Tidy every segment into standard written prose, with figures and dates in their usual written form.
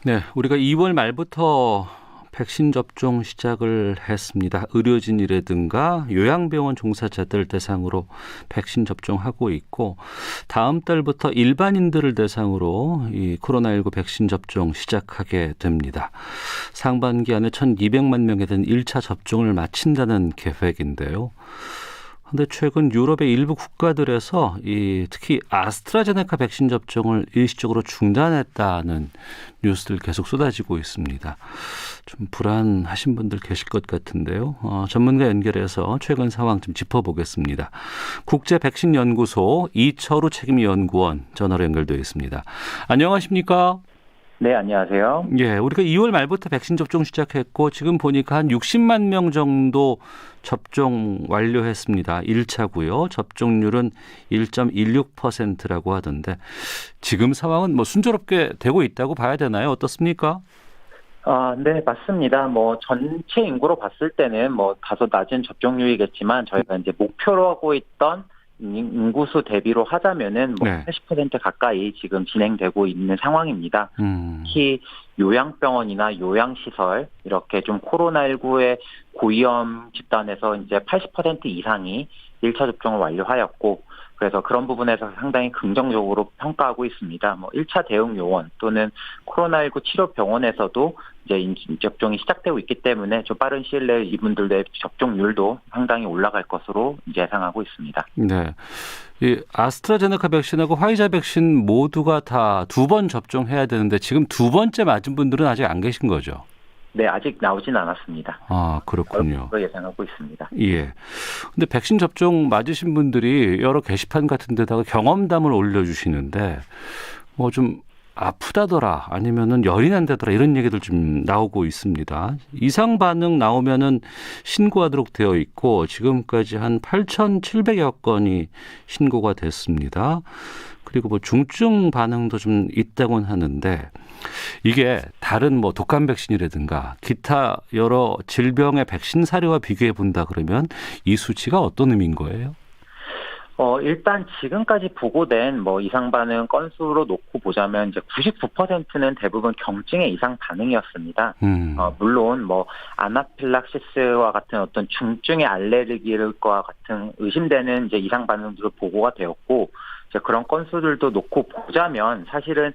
네, 우리가 2월 말부터 백신 접종 시작을 했습니다. 의료진이라든가 요양병원 종사자들 대상으로 백신 접종하고 있고 다음 달부터 일반인들을 대상으로 이 코로나19 백신 접종 시작하게 됩니다. 상반기 안에 1,200만 명에 대한 1차 접종을 마친다는 계획인데요. 그런데 최근 유럽의 일부 국가들에서 특히 아스트라제네카 백신 접종을 일시적으로 중단했다는 뉴스들 계속 쏟아지고 있습니다. 좀 불안하신 분들 계실 것 같은데요. 전문가 연결해서 최근 상황 좀 짚어보겠습니다. 국제백신연구소 이철우 책임연구원 전화로 연결되어 있습니다. 안녕하십니까? 네, 안녕하세요. 예, 우리가 2월 말부터 백신 접종 시작했고 지금 보니까 한 60만 명 정도 접종 완료했습니다. 1차고요. 접종률은 1.16%라고 하던데 지금 상황은 뭐 순조롭게 되고 있다고 봐야 되나요? 어떻습니까? 네, 맞습니다. 전체 인구로 봤을 때는 다소 낮은 접종률이겠지만 저희가 이제 목표로 하고 있던 인구수 대비로 하자면은 네. 80% 가까이 지금 진행되고 있는 상황입니다. 특히 요양병원이나 요양시설 이렇게 좀 코로나19의 고위험 집단에서 이제 80% 이상이 1차 접종을 완료하였고 그래서 그런 부분에서 상당히 긍정적으로 평가하고 있습니다. 1차 대응 요원 또는 코로나19 치료 병원에서도 이제 접종이 시작되고 있기 때문에 좀 빠른 시일 내에 이분들의 접종률도 상당히 올라갈 것으로 이제 예상하고 있습니다. 네. 이 아스트라제네카 백신하고 화이자 백신 모두가 다 2번 접종해야 되는데 지금 2번째 맞은 분들은 아직 안 계신 거죠? 네, 아직 나오진 않았습니다. 아, 그렇군요. 예상하고 있습니다. 예. 근데 백신 접종 맞으신 분들이 여러 게시판 같은 데다가 경험담을 올려주시는데 좀 아프다더라 아니면은 열이 난다더라 이런 얘기들 좀 나오고 있습니다. 이상 반응 나오면은 신고하도록 되어 있고 지금까지 한 8,700여 건이 신고가 됐습니다. 그리고 중증 반응도 좀 있다고는 하는데 이게 다른 독감 백신이라든가 기타 여러 질병의 백신 사례와 비교해 본다 그러면 이 수치가 어떤 의미인 거예요? 일단 지금까지 보고된 이상 반응 건수로 놓고 보자면 이제 99%는 대부분 경증의 이상 반응이었습니다. 물론 아나필락시스와 같은 어떤 중증의 알레르기과 같은 의심되는 이제 이상 반응들도 보고가 되었고 이제 그런 건수들도 놓고 보자면 사실은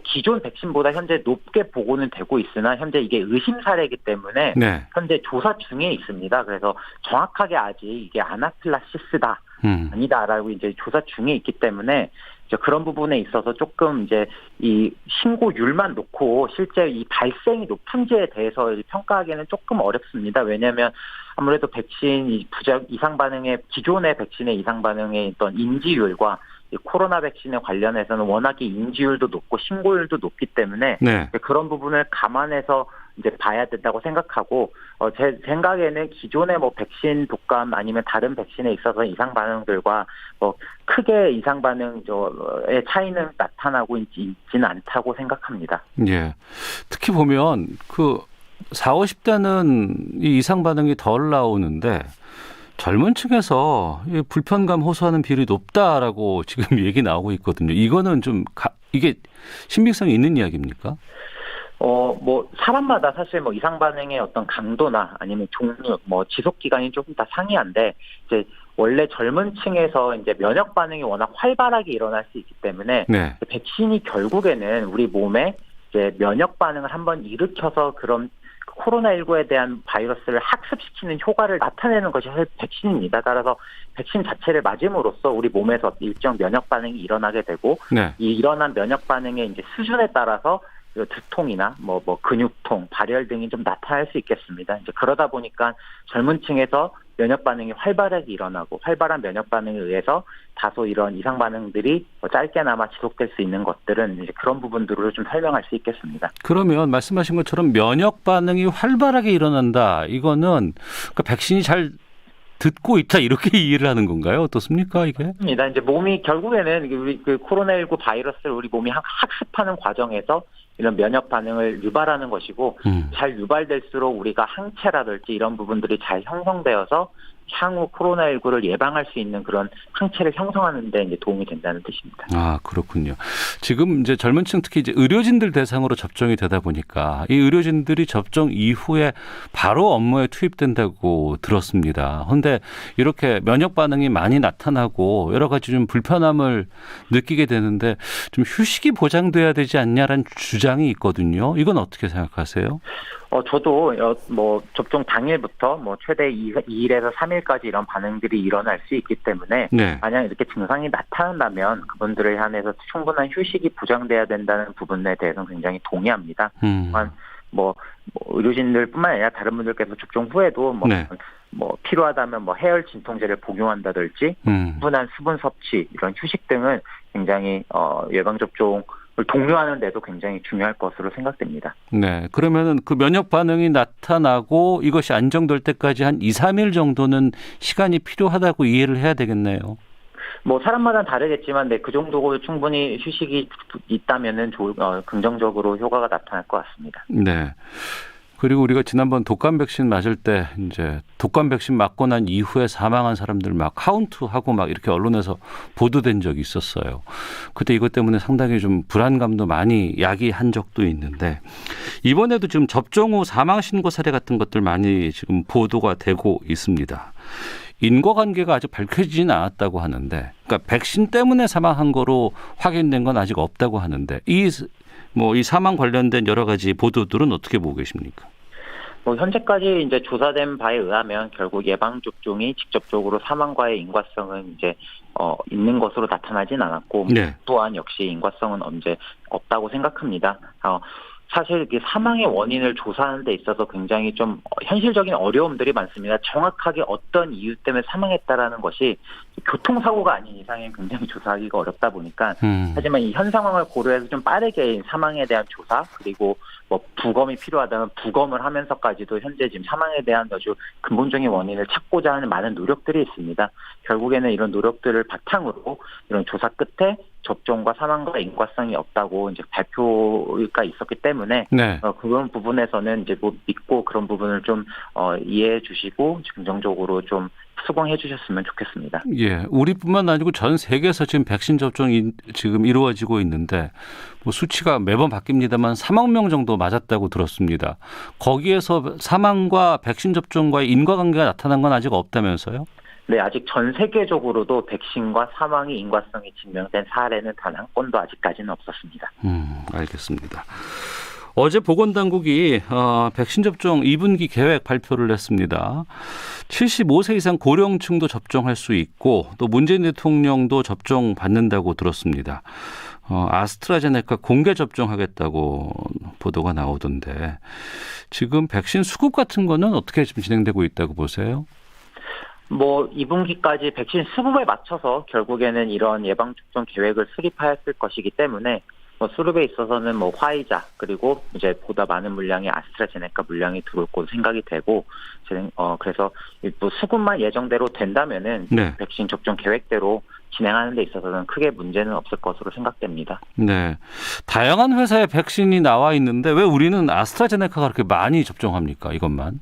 기존 백신보다 현재 높게 보고는 되고 있으나 현재 이게 의심 사례이기 때문에 네. 현재 조사 중에 있습니다. 그래서 정확하게 아직 이게 아나필락시스다. 아니다라고 이제 조사 중에 있기 때문에 이제 그런 부분에 있어서 조금 이제 이 신고율만 놓고 실제 이 발생이 높은지에 대해서 평가하기에는 조금 어렵습니다. 왜냐하면 아무래도 백신 이상 반응의 기존의 백신의 이상 반응의 어떤 인지율과 코로나 백신에 관련해서는 워낙에 인지율도 높고 신고율도 높기 때문에 네. 그런 부분을 감안해서 이제 봐야 된다고 생각하고 제 생각에는 기존의 백신 독감 아니면 다른 백신에 있어서 이상 반응들과 크게 이상 반응의 차이는 나타나고 있지는 않다고 생각합니다. 예. 특히 보면 4, 50대는 이 이상 반응이 덜 나오는데 젊은 층에서 불편감 호소하는 비율이 높다라고 지금 얘기 나오고 있거든요. 이거는 좀 이게 신빙성이 있는 이야기입니까? 사람마다 사실 이상 반응의 어떤 강도나 아니면 종류, 지속 기간이 조금 다 상이한데, 이제 원래 젊은 층에서 이제 면역 반응이 워낙 활발하게 일어날 수 있기 때문에, 네. 백신이 결국에는 우리 몸에 이제 면역 반응을 한번 일으켜서 그런 코로나19에 대한 바이러스를 학습시키는 효과를 나타내는 것이 사실 백신입니다. 따라서 백신 자체를 맞음으로써 우리 몸에서 일정 면역 반응이 일어나게 되고, 네. 이 일어난 면역 반응의 이제 수준에 따라서 두통이나 근육통, 발열 등이 좀 나타날 수 있겠습니다. 이제 그러다 보니까 젊은 층에서 면역 반응이 활발하게 일어나고 활발한 면역 반응에 의해서 다소 이런 이상 반응들이 짧게나마 지속될 수 있는 것들은 이제 그런 부분들을 좀 설명할 수 있겠습니다. 그러면 말씀하신 것처럼 면역 반응이 활발하게 일어난다. 이거는 백신이 잘 듣고 있다 이렇게 이해를 하는 건가요? 어떻습니까 이게? 맞습니다. 이제 몸이 결국에는 우리 코로나19 바이러스를 우리 몸이 학습하는 과정에서 이런 면역 반응을 유발하는 것이고 잘 유발될수록 우리가 항체라든지 이런 부분들이 잘 형성되어서 향후 코로나19를 예방할 수 있는 그런 항체를 형성하는 데 이제 도움이 된다는 뜻입니다. 아, 그렇군요. 지금 이제 젊은 층 특히 이제 의료진들 대상으로 접종이 되다 보니까 이 의료진들이 접종 이후에 바로 업무에 투입된다고 들었습니다. 그런데 이렇게 면역 반응이 많이 나타나고 여러 가지 좀 불편함을 느끼게 되는데 좀 휴식이 보장돼야 되지 않냐라는 주장이 있거든요. 이건 어떻게 생각하세요? 저도 뭐 접종 당일부터 뭐 최대 2일에서 3일까지 이런 반응들이 일어날 수 있기 때문에 네. 만약 이렇게 증상이 나타난다면 그분들을 한해서 충분한 휴식이 보장돼야 된다는 부분에 대해서는 굉장히 동의합니다. 또한 뭐 의료진들뿐만 아니라 다른 분들께서 접종 후에도 뭐 필요하다면 뭐 해열 진통제를 복용한다든지 충분한 수분 섭취 이런 휴식 등은 굉장히 예방 접종을 독려하는 데도 굉장히 중요할 것으로 생각됩니다. 네. 그러면은 그 면역 반응이 나타나고 이것이 안정될 때까지 한 2, 3일 정도는 시간이 필요하다고 이해를 해야 되겠네요. 뭐 사람마다 다르겠지만 그 정도 충분히 휴식이 있다면은 긍정적으로 효과가 나타날 것 같습니다. 네. 그리고 우리가 지난번 독감 백신 맞을 때 이제 독감 백신 맞고 난 이후에 사망한 사람들 막 카운트하고 막 이렇게 언론에서 보도된 적이 있었어요. 그때 이것 때문에 상당히 좀 불안감도 많이 야기한 적도 있는데 이번에도 지금 접종 후 사망 신고 사례 같은 것들 많이 지금 보도가 되고 있습니다. 인과관계가 아직 밝혀지지는 않았다고 하는데, 그러니까 백신 때문에 사망한 거로 확인된 건 아직 없다고 하는데 이 사망 관련된 여러 가지 보도들은 어떻게 보고 계십니까? 현재까지 이제 조사된 바에 의하면 결국 예방 접종이 직접적으로 사망과의 인과성은 이제 있는 것으로 나타나진 않았고, 또한 역시 인과성은 언제 없다고 생각합니다. 사실 사망의 원인을 조사하는 데 있어서 굉장히 좀 현실적인 어려움들이 많습니다. 정확하게 어떤 이유 때문에 사망했다라는 것이 교통사고가 아닌 이상은 굉장히 조사하기가 어렵다 보니까 하지만 이 현 상황을 고려해서 좀 빠르게 사망에 대한 조사 그리고 뭐 부검이 필요하다면 부검을 하면서까지도 현재 지금 사망에 대한 아주 근본적인 원인을 찾고자 하는 많은 노력들이 있습니다. 결국에는 이런 노력들을 바탕으로 이런 조사 끝에 접종과 사망과 인과성이 없다고 이제 발표가 있었기 때문에 그런 부분에서는 이제 믿고 그런 부분을 좀 이해해 주시고 긍정적으로 좀 수긍해 주셨으면 좋겠습니다. 예, 우리뿐만 아니고 전 세계에서 지금 백신 접종이 지금 이루어지고 있는데 수치가 매번 바뀝니다만 3억 명 정도 맞았다고 들었습니다. 거기에서 사망과 백신 접종과의 인과관계가 나타난 건 아직 없다면서요? 네, 아직 전 세계적으로도 백신과 사망의 인과성이 증명된 사례는 단 한 건도 아직까지는 없었습니다. 알겠습니다. 어제 보건당국이 백신 접종 2분기 계획 발표를 했습니다. 75세 이상 고령층도 접종할 수 있고 또 문재인 대통령도 접종 받는다고 들었습니다. 아스트라제네카 공개 접종하겠다고 보도가 나오던데 지금 백신 수급 같은 거는 어떻게 좀 진행되고 있다고 보세요? 2분기까지 백신 수급에 맞춰서 결국에는 이런 예방접종 계획을 수립하였을 것이기 때문에 수급에 있어서는 화이자 그리고 이제 보다 많은 물량의 아스트라제네카 물량이 들어올 것으로 생각이 되고 그래서 수급만 예정대로 된다면은 백신 접종 계획대로 진행하는 데 있어서는 크게 문제는 없을 것으로 생각됩니다. 네, 다양한 회사의 백신이 나와 있는데 왜 우리는 아스트라제네카가 그렇게 많이 접종합니까? 이것만?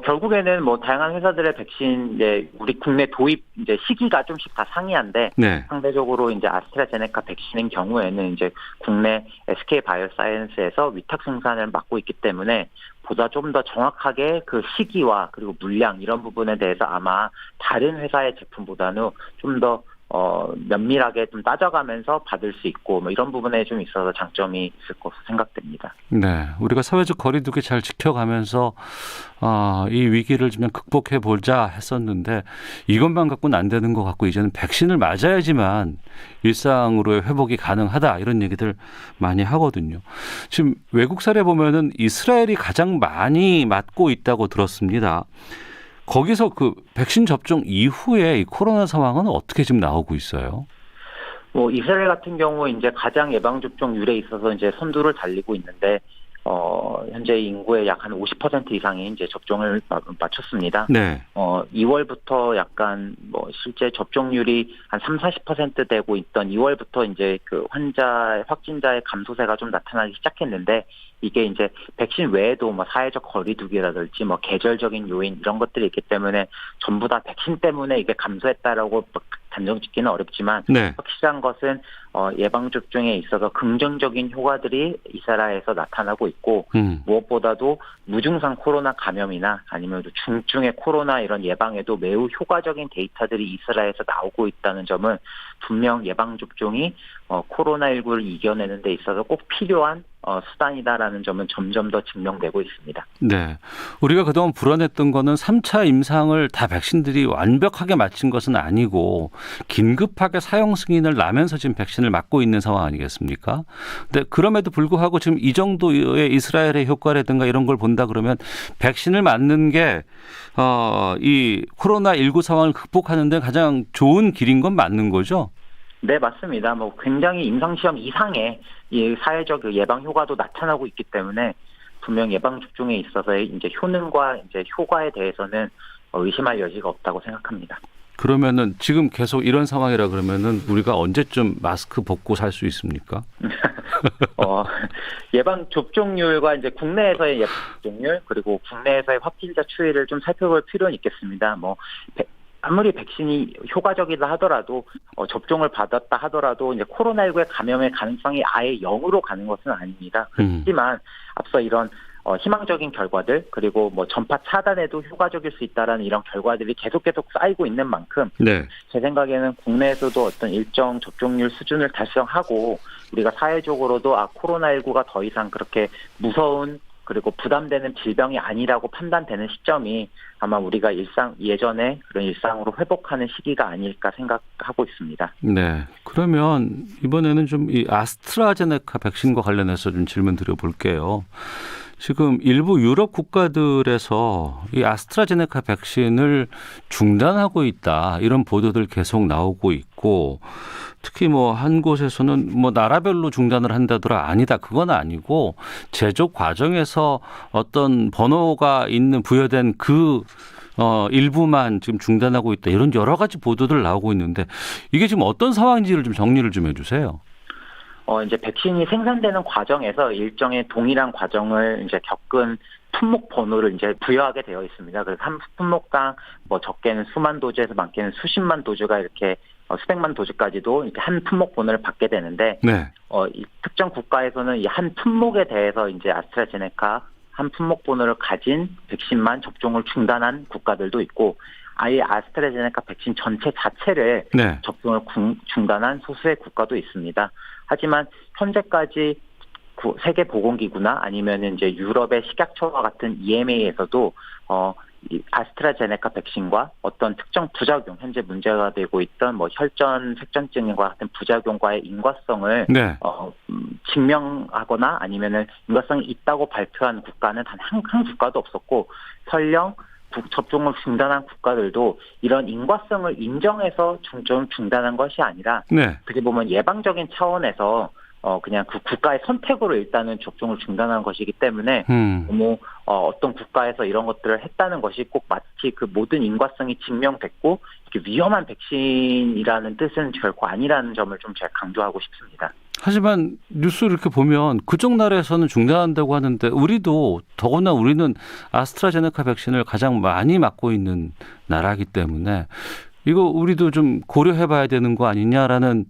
결국에는 다양한 회사들의 백신 우리 국내 도입 시기가 좀씩 다 상이한데 상대적으로 이제 아스트라제네카 백신인 경우에는 이제 국내 SK 바이오사이언스에서 위탁 생산을 맡고 있기 때문에 보다 좀 더 정확하게 그 시기와 그리고 물량 이런 부분에 대해서 아마 다른 회사의 제품보다는 좀 더 면밀하게 좀 따져가면서 받을 수 있고 이런 부분에 좀 있어서 장점이 있을 것으로 생각됩니다. 네, 우리가 사회적 거리두기 잘 지켜가면서 이 위기를 좀 극복해 보자 했었는데 이것만 갖고는 안 되는 것 같고 이제는 백신을 맞아야지만 일상으로의 회복이 가능하다 이런 얘기들 많이 하거든요. 지금 외국 사례 보면은 이스라엘이 가장 많이 맞고 있다고 들었습니다. 거기서 그 백신 접종 이후에 이 코로나 상황은 어떻게 지금 나오고 있어요? 이스라엘 같은 경우 이제 가장 예방 접종률에 있어서 이제 선두를 달리고 있는데 현재 인구의 약 한 50% 이상이 이제 접종을 마쳤습니다. 네. 2월부터 약간 실제 접종률이 한 30-40% 되고 있던 2월부터 이제 그 확진자의 감소세가 좀 나타나기 시작했는데 이게 이제 백신 외에도 사회적 거리두기라든지 계절적인 요인 이런 것들이 있기 때문에 전부 다 백신 때문에 이게 감소했다라고 단정짓기는 어렵지만 네. 확실한 것은 예방접종에 있어서 긍정적인 효과들이 이스라엘에서 나타나고 있고 무엇보다도 무증상 코로나 감염이나 아니면 중증의 코로나 이런 예방에도 매우 효과적인 데이터들이 이스라엘에서 나오고 있다는 점은 분명 예방접종이 코로나19를 이겨내는 데 있어서 꼭 필요한 수단이다라는 점은 점점 더 증명되고 있습니다. 네. 우리가 그동안 불안했던 거는 3차 임상을 다 백신들이 완벽하게 마친 것은 아니고 긴급하게 사용 승인을 나면서 지금 백신을 맞고 있는 상황 아니겠습니까? 근데 그럼에도 불구하고 지금 이 정도의 이스라엘의 효과라든가 이런 걸 본다 그러면 백신을 맞는 게 이 코로나19 상황을 극복하는 데 가장 좋은 길인 건 맞는 거죠? 네, 맞습니다. 굉장히 임상시험 이상의 이 사회적 예방 효과도 나타나고 있기 때문에 분명 예방 접종에 있어서의 이제 효능과 이제 효과에 대해서는 의심할 여지가 없다고 생각합니다. 그러면은 지금 계속 이런 상황이라 그러면은 우리가 언제쯤 마스크 벗고 살 수 있습니까? 예방 접종률과 이제 국내에서의 예방 접종률 그리고 국내에서의 확진자 추이를 좀 살펴볼 필요는 있겠습니다. 아무리 백신이 효과적이다 하더라도 접종을 받았다 하더라도 이제 코로나19의 감염의 가능성이 아예 0으로 가는 것은 아닙니다. 하지만 앞서 이런 희망적인 결과들 그리고 전파 차단에도 효과적일 수 있다라는 이런 결과들이 계속 쌓이고 있는 만큼 네. 제 생각에는 국내에서도 어떤 일정 접종률 수준을 달성하고 우리가 사회적으로도 코로나19가 더 이상 그렇게 무서운 그리고 부담되는 질병이 아니라고 판단되는 시점이 아마 우리가 예전에 그런 일상으로 회복하는 시기가 아닐까 생각하고 있습니다. 네. 그러면 이번에는 좀 이 아스트라제네카 백신과 관련해서 좀 질문 드려볼게요. 지금 일부 유럽 국가들에서 이 아스트라제네카 백신을 중단하고 있다. 이런 보도들 계속 나오고 있고 특히 한 곳에서는 나라별로 중단을 한다더라. 아니다. 그건 아니고 제조 과정에서 어떤 번호가 있는 부여된 일부만 지금 중단하고 있다. 이런 여러 가지 보도들 나오고 있는데 이게 지금 어떤 상황인지를 좀 정리를 좀 해주세요. 이제 백신이 생산되는 과정에서 일정의 동일한 과정을 이제 겪은 품목 번호를 이제 부여하게 되어 있습니다. 그래서 한 품목당 적게는 수만 도주에서 많게는 수십만 도주가 이렇게 수백만 도주까지도 이렇게 한 품목 번호를 받게 되는데, 네. 이 특정 국가에서는 이 한 품목에 대해서 이제 아스트라제네카 한 품목 번호를 가진 백신만 접종을 중단한 국가들도 있고, 아예 아스트라제네카 백신 전체 자체를 네. 접종을 중단한 소수의 국가도 있습니다. 하지만 현재까지 세계보건기구나 아니면 이제 유럽의 식약처와 같은 EMA에서도 이 아스트라제네카 백신과 어떤 특정 부작용, 현재 문제가 되고 있던 혈전 색전증과 같은 부작용과의 인과성을 네. 증명하거나 아니면은 인과성이 있다고 발표한 국가는 단 한 국가도 없었고, 설령 접종을 중단한 국가들도 이런 인과성을 인정해서 중단한 것이 아니라, 네. 어떻게 보면 예방적인 차원에서 그냥 그 국가의 선택으로 일단은 접종을 중단한 것이기 때문에 너무 어떤 국가에서 이런 것들을 했다는 것이 꼭 마치 그 모든 인과성이 증명됐고 이렇게 위험한 백신이라는 뜻은 결코 아니라는 점을 좀 제가 강조하고 싶습니다. 하지만 뉴스 이렇게 보면 그쪽 나라에서는 중단한다고 하는데 우리도 더구나 우리는 아스트라제네카 백신을 가장 많이 맞고 있는 나라이기 때문에 이거 우리도 좀 고려해봐야 되는 거 아니냐라는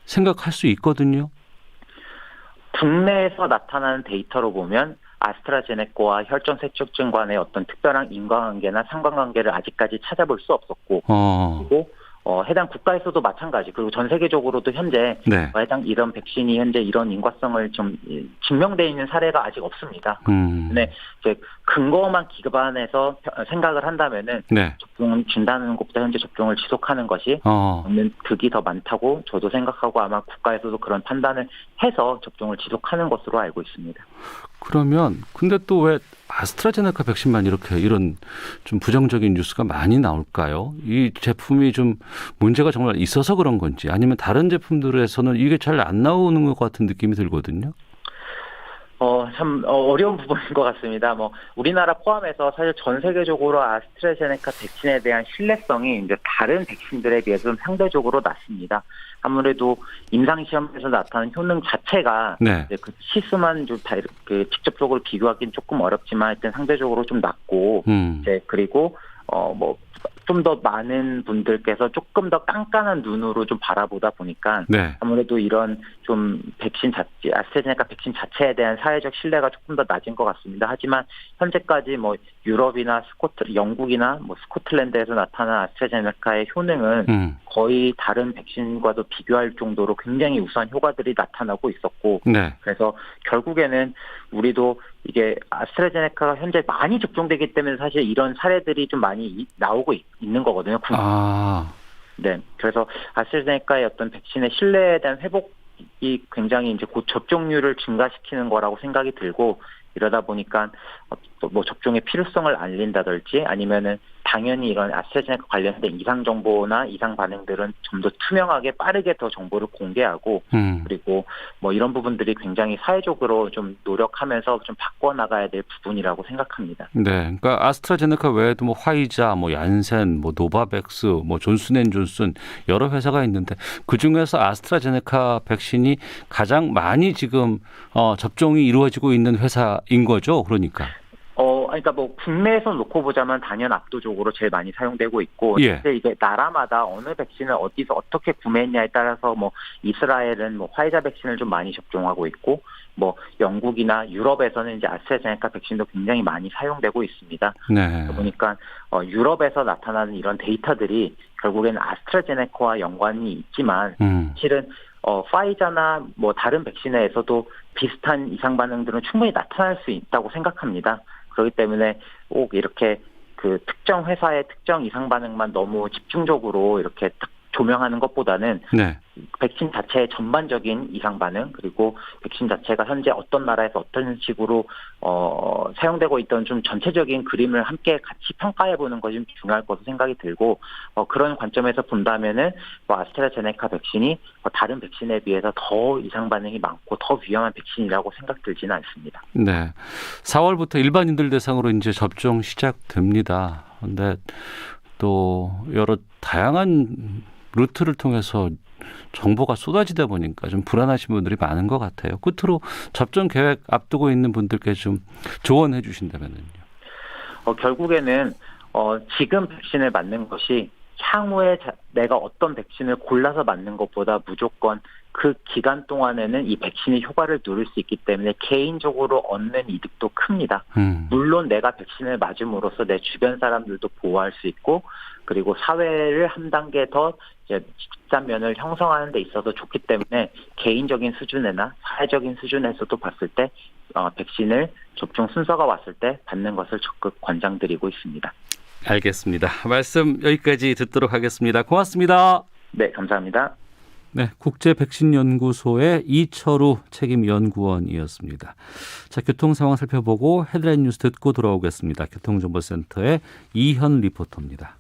생각할 수 있거든요. 국내에서 나타나는 데이터로 보면 아스트라제네카와 혈전 색전증 간의 어떤 특별한 인과관계나 상관관계를 아직까지 찾아볼 수 없었고, 그리고 해당 국가에서도 마찬가지, 그리고 전 세계적으로도 현재 네. 해당 이런 백신이 현재 이런 인과성을 좀 증명되어 있는 사례가 아직 없습니다. 근데 이제 근거만 기반해서 생각을 한다면은 네. 접종을 중단하는 것보다 현재 접종을 지속하는 것이 득이 더 많다고 저도 생각하고 아마 국가에서도 그런 판단을 해서 접종을 지속하는 것으로 알고 있습니다. 그러면 근데 또 왜 아스트라제네카 백신만 이런 좀 부정적인 뉴스가 많이 나올까요? 이 제품이 좀 문제가 정말 있어서 그런 건지 아니면 다른 제품들에서는 이게 잘 안 나오는 것 같은 느낌이 들거든요. 참 어려운 부분인 것 같습니다. 우리나라 포함해서 사실 전 세계적으로 아스트라제네카 백신에 대한 신뢰성이 이제 다른 백신들에 비해서는 상대적으로 낮습니다. 아무래도 임상시험에서 나타난 효능 자체가 네. 이제 그 치수만 좀 다 이렇게 직접적으로 비교하기는 조금 어렵지만 일단 상대적으로 좀 낮고, 이제 그리고 좀 더 많은 분들께서 조금 더 깐깐한 눈으로 좀 바라보다 보니까 네. 아무래도 이런 좀 백신 자체, 아스트라제네카 백신 자체에 대한 사회적 신뢰가 조금 더 낮은 것 같습니다. 하지만 현재까지 유럽이나 영국이나 스코틀랜드에서 나타난 아스트라제네카의 효능은 거의 다른 백신과도 비교할 정도로 굉장히 우수한 효과들이 나타나고 있었고, 네. 그래서 결국에는 우리도 이게 아스트라제네카가 현재 많이 접종되기 때문에 사실 이런 사례들이 좀 많이 나오고 있는 거거든요. 네. 그래서 아스트라제네카의 어떤 백신의 신뢰에 대한 회복이 굉장히 이제 곧 접종률을 증가시키는 거라고 생각이 들고, 이러다 보니까 접종의 필요성을 알린다든지 아니면은 당연히 이런 아스트라제네카 관련된 이상 정보나 이상 반응들은 좀 더 투명하게 빠르게 더 정보를 공개하고, 그리고 이런 부분들이 굉장히 사회적으로 좀 노력하면서 좀 바꿔나가야 될 부분이라고 생각합니다. 네, 그러니까 아스트라제네카 외에도 화이자, 얀센, 노바백스, 존슨앤존슨 여러 회사가 있는데 그 중에서 아스트라제네카 백신이 가장 많이 지금 접종이 이루어지고 있는 회사인 거죠, 그러니까. 그러니까 국내에서 놓고 보자면 단연 압도적으로 제일 많이 사용되고 있고, 예. 사실 이게 나라마다 어느 백신을 어디서 어떻게 구매했냐에 따라서 이스라엘은 화이자 백신을 좀 많이 접종하고 있고, 영국이나 유럽에서는 이제 아스트라제네카 백신도 굉장히 많이 사용되고 있습니다. 네. 그러니까 유럽에서 나타나는 이런 데이터들이 결국에는 아스트라제네카와 연관이 있지만, 실은 파이자나 다른 백신에서도 비슷한 이상 반응들은 충분히 나타날 수 있다고 생각합니다. 그렇기 때문에 꼭 이렇게 그 특정 회사의 특정 이상 반응만 너무 집중적으로 이렇게 딱 조명하는 것보다는, 네. 백신 자체의 전반적인 이상 반응, 그리고 백신 자체가 현재 어떤 나라에서 어떤 식으로 사용되고 있던 좀 전체적인 그림을 함께 같이 평가해 보는 것이 중요할 것으로 생각이 들고, 그런 관점에서 본다면은 아스트라제네카 백신이 다른 백신에 비해서 더 이상 반응이 많고 더 위험한 백신이라고 생각 들지는 않습니다. 네. 4월부터 일반인들 대상으로 이제 접종 시작됩니다. 그런데 또 여러 다양한 루트를 통해서 정보가 쏟아지다 보니까 좀 불안하신 분들이 많은 것 같아요. 끝으로 접종 계획 앞두고 있는 분들께 좀 조언해 주신다면요. 결국에는 지금 백신을 맞는 것이 향후에 내가 어떤 백신을 골라서 맞는 것보다 무조건 그 기간 동안에는 이 백신이 효과를 누릴 수 있기 때문에 개인적으로 얻는 이득도 큽니다. 물론 내가 백신을 맞음으로써 내 주변 사람들도 보호할 수 있고, 그리고 사회를 한 단계 더 집단면을 형성하는 데 있어서 좋기 때문에 개인적인 수준이나 사회적인 수준에서도 봤을 때 백신을 접종 순서가 왔을 때 받는 것을 적극 권장드리고 있습니다. 알겠습니다. 말씀 여기까지 듣도록 하겠습니다. 고맙습니다. 네, 감사합니다. 네, 국제백신연구소의 이철우 책임연구원이었습니다. 자, 교통 상황 살펴보고 헤드라인 뉴스 듣고 돌아오겠습니다. 교통정보센터의 이현 리포터입니다.